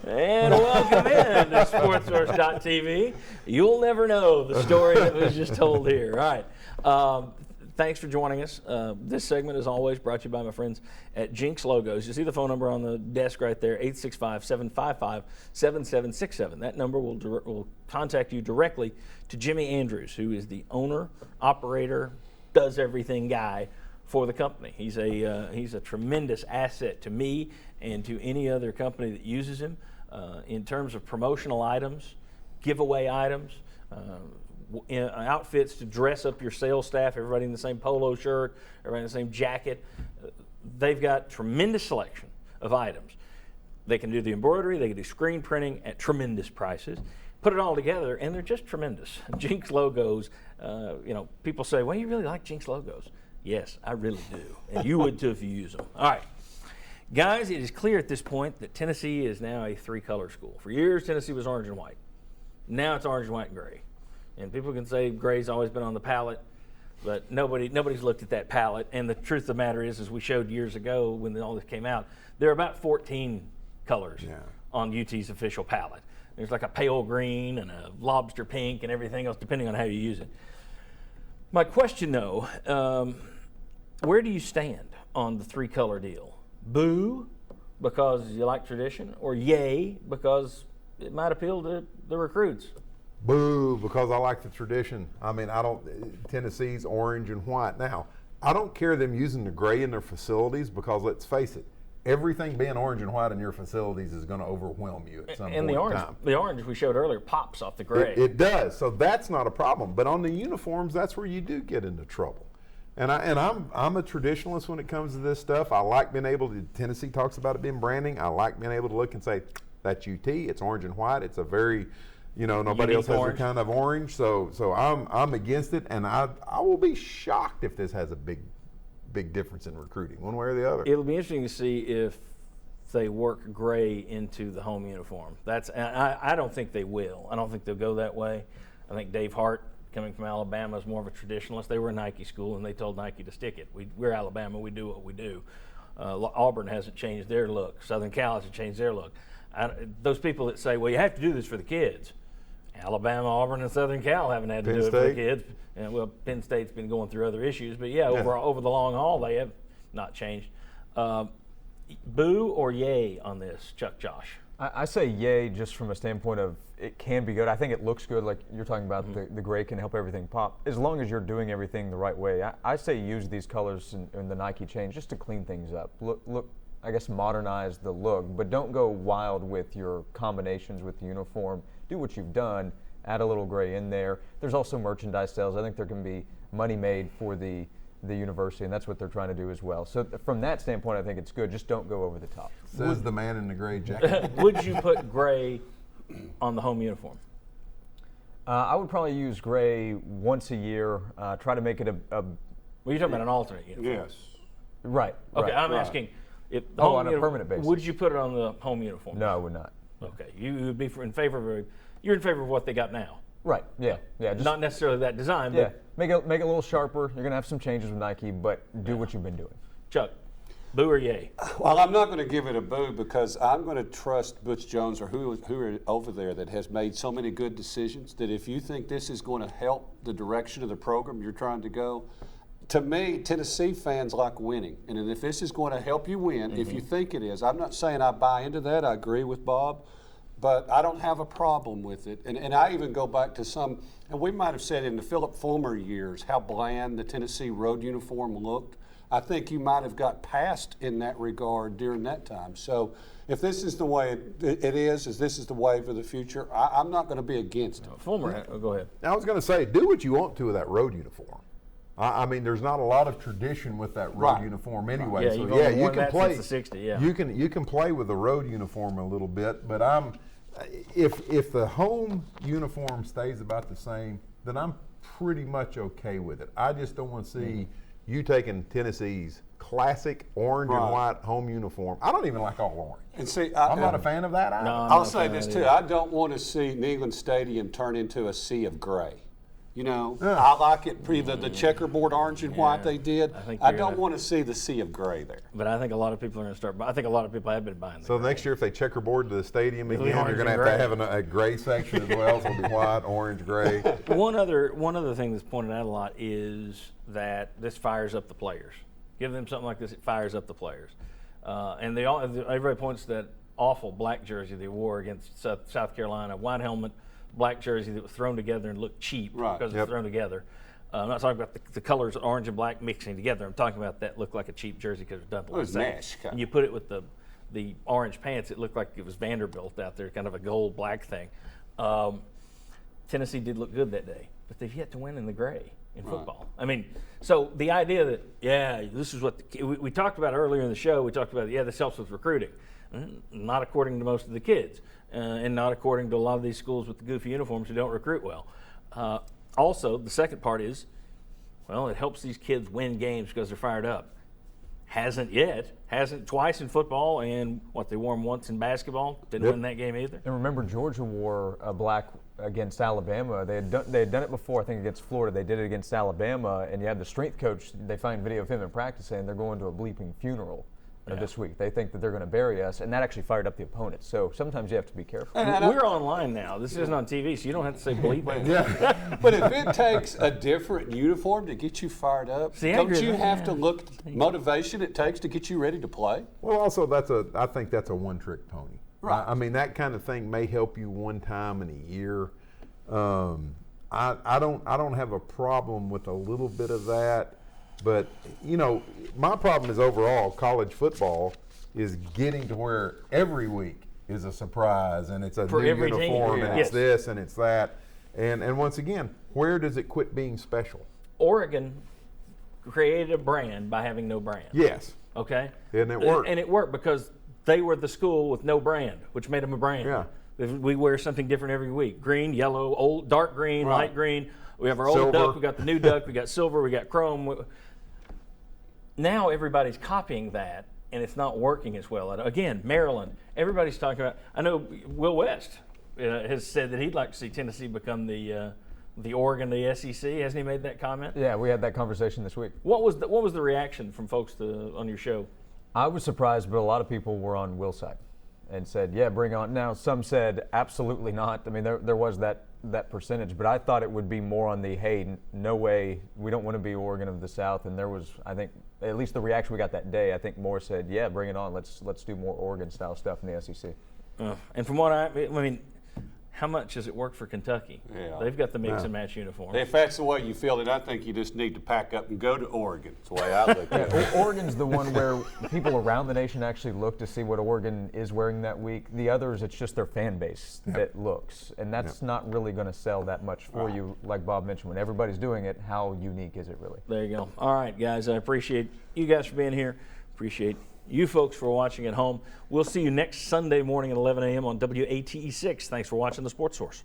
And welcome in to SportsSource.tv. You'll never know the story that was just told here. All right. Thanks for joining us. This segment, as always, brought to you by my friends at Jinx Logos. You see the phone number on the desk right there, 865-755-7767. That number will contact you directly to Jimmy Andrews, who is the owner, operator, does everything guy for the company. He's a tremendous asset to me and to any other company that uses him in terms of promotional items, giveaway items, outfits to dress up your sales staff, everybody in the same polo shirt, everybody in the same jacket. They've got tremendous selection of items. They can do the embroidery, they can do screen printing at tremendous prices. Put it all together, and they're just tremendous. Jinx Logos, people say, well, you really like Jinx Logos? Yes, I really do, and you would too if you use them. All right. Guys, it is clear at this point that Tennessee is now a three-color school. For years, Tennessee was orange and white. Now it's orange, white, and gray. And people can say gray's always been on the palette, but nobody's looked at that palette. And the truth of the matter is, as we showed years ago when all this came out, there are about 14 colors on UT's official palette. There's like a pale green and a lobster pink and everything else, depending on how you use it. My question, though, where do you stand on the three-color deal? Boo, because you like tradition, or yay, because it might appeal to the recruits? Boo, because I like the tradition. I mean, Tennessee's orange and white. Now, I don't care them using the gray in their facilities because let's face it, everything being orange and white in your facilities is going to overwhelm you at some point in time. The orange we showed earlier pops off the gray. It does, so that's not a problem. But on the uniforms, that's where you do get into trouble. And I'm a traditionalist when it comes to this stuff. I like being able to, Tennessee talks about it being branding. I like being able to look and say, that's UT, it's orange and white. It's a very, nobody else has their kind of orange. So I'm against it, and I will be shocked if this has a big difference in recruiting, one way or the other. It'll be interesting to see if they work gray into the home uniform. I don't think they will. I don't think they'll go that way. I think Dave Hart, coming from Alabama, is more of a traditionalist. They were a Nike school, and they told Nike to stick it. We're Alabama. We do what we do. Auburn hasn't changed their look. Southern Cal hasn't changed their look. Those people that say, well, you have to do this for the kids. Alabama, Auburn, and Southern Cal haven't had to do it for the kids. And, Penn State's been going through other issues. But, over the long haul, they have not changed. Boo or yay on this, Chuck Josh? I say yay just from a standpoint of it can be good. I think it looks good, like you're talking about. The gray can help everything pop as long as you're doing everything the right way. I say use these colors in the Nike change just to clean things up. Look, I guess modernize the look, but don't go wild with your combinations with the uniform. Do what you've done, add a little gray in there. There's also merchandise sales. I think there can be money made for the university, and that's what they're trying to do as well. So from that standpoint, I think it's good. Just don't go over the top. Says the man in the gray jacket. Would you put gray on the home uniform? I would probably use gray once a year. Try to make it a well, you're talking about an alternate uniform. Yes. Right. Okay, I'm asking if the home on a permanent basis. Would you put it on the home uniform? No, I would not. Okay, you would be in favor of you're in favor of what they got now. Right. Yeah. Just, not necessarily that design, but make it a little sharper. You're gonna have some changes with Nike, but do what you've been doing. Chuck, boo or yay? Well, I'm not going to give it a boo because I'm going to trust Butch Jones or who are over there that has made so many good decisions that if you think this is going to help the direction of the program you're trying to go, to me, Tennessee fans like winning. And if this is going to help you win, if you think it is, I'm not saying I buy into that. I agree with Bob. But I don't have a problem with it. And I even go back to some, and we might have said in the Philip Fulmer years how bland the Tennessee road uniform looked. I think you might have got past in that regard during that time. So if this is the way it is this is the way for the future, I'm not going to be against it. Fulmer, go ahead. I was going to say, do what you want to with that road uniform. I mean, there's not a lot of tradition with that road uniform anyway. Yeah, so you can play. Since the 60s, yeah. You can play with the road uniform a little bit, but if the home uniform stays about the same, then I'm pretty much okay with it. I just don't want to see you taking Tennessee's classic orange and white home uniform. I don't even like all orange. And see, I'm not a fan of that either. I'll say this too. I don't want to see Neyland Stadium turn into a sea of gray. You know, I like it the checkerboard orange and white they did. I don't want to see the sea of gray there. But I think a lot of people are going to start. I think a lot of people have been buying. So next year, if they checkerboard to the stadium again, orange you're going and to have a gray section as well. So it'll be white, orange, gray. One other thing that's pointed out a lot is that this fires up the players. Give them something like this, it fires up the players. And everybody points to that awful black jersey they wore against South Carolina, white helmet, black jersey that was thrown together and looked cheap because it's thrown together. I'm not talking about the colors orange and black mixing together. I'm talking about that looked like a cheap jersey because it was done It was like mesh. And you put it with the orange pants, it looked like it was Vanderbilt out there, kind of a gold black thing. Tennessee did look good that day, but they've yet to win in the gray in football. I mean, so the idea that, this is what we talked about earlier in the show, we talked about, this helps with recruiting. Not according to most of the kids, and not according to a lot of these schools with the goofy uniforms who don't recruit well. Also, the second part is, it helps these kids win games because they're fired up. Hasn't twice in football, and they wore them once in basketball. Didn't win that game either. And remember, Georgia wore a black against Alabama. They had done it before, I think, against Florida. They did it against Alabama, and you had the strength coach. They find video of him in practice saying they're going to a bleeping funeral this week. They think that they're going to bury us, and that actually fired up the opponent. So sometimes you have to be careful. We're online now. This isn't on TV, so you don't have to say bleep. But if it takes a different uniform to get you fired up, don't you have to look at the motivation it takes to get you ready to play? Well, also I think that's a one-trick pony. Right. I mean, that kind of thing may help you one time in a year. I don't have a problem with a little bit of that. But, my problem is overall college football is getting to where every week is a surprise and it's a new uniform and it's this and it's that. And once again, where does it quit being special? Oregon created a brand by having no brand. Yes. Okay? And it worked. And it worked because they were the school with no brand, which made them a brand. Yeah. We wear something different every week. Green, yellow, old, dark green, light green. We have our old Silver. duck, we got the new duck, we got silver, we got chrome. Now everybody's copying that, and it's not working as well. Again, Maryland, everybody's talking about. I know Will West has said that he'd like to see Tennessee become the Oregon, the SEC. Hasn't he made that comment? Yeah, we had that conversation this week. What was the reaction from folks on your show? I was surprised, but a lot of people were on Will's side and said, yeah, bring on. Now, some said absolutely not. I mean, there was that percentage, but I thought it would be more on the, hey, no way, we don't want to be Oregon of the South. And there was, I think, at least the reaction we got that day, I think more said, yeah, bring it on. Let's do more Oregon-style stuff in the SEC. And from what I mean, how much has it worked for Kentucky? Yeah. They've got the mix and match uniform. If that's the way you feel, then I think you just need to pack up and go to Oregon. That's the way I look at it. Oregon's the one where people around the nation actually look to see what Oregon is wearing that week. The others, it's just their fan base that looks. And that's not really going to sell that much for you. Like Bob mentioned, when everybody's doing it, how unique is it really? There you go. All right, guys, I appreciate you guys for being here. Appreciate you folks for watching at home. We'll see you next Sunday morning at 11 a.m. on WATE 6. Thanks for watching The Sports Source.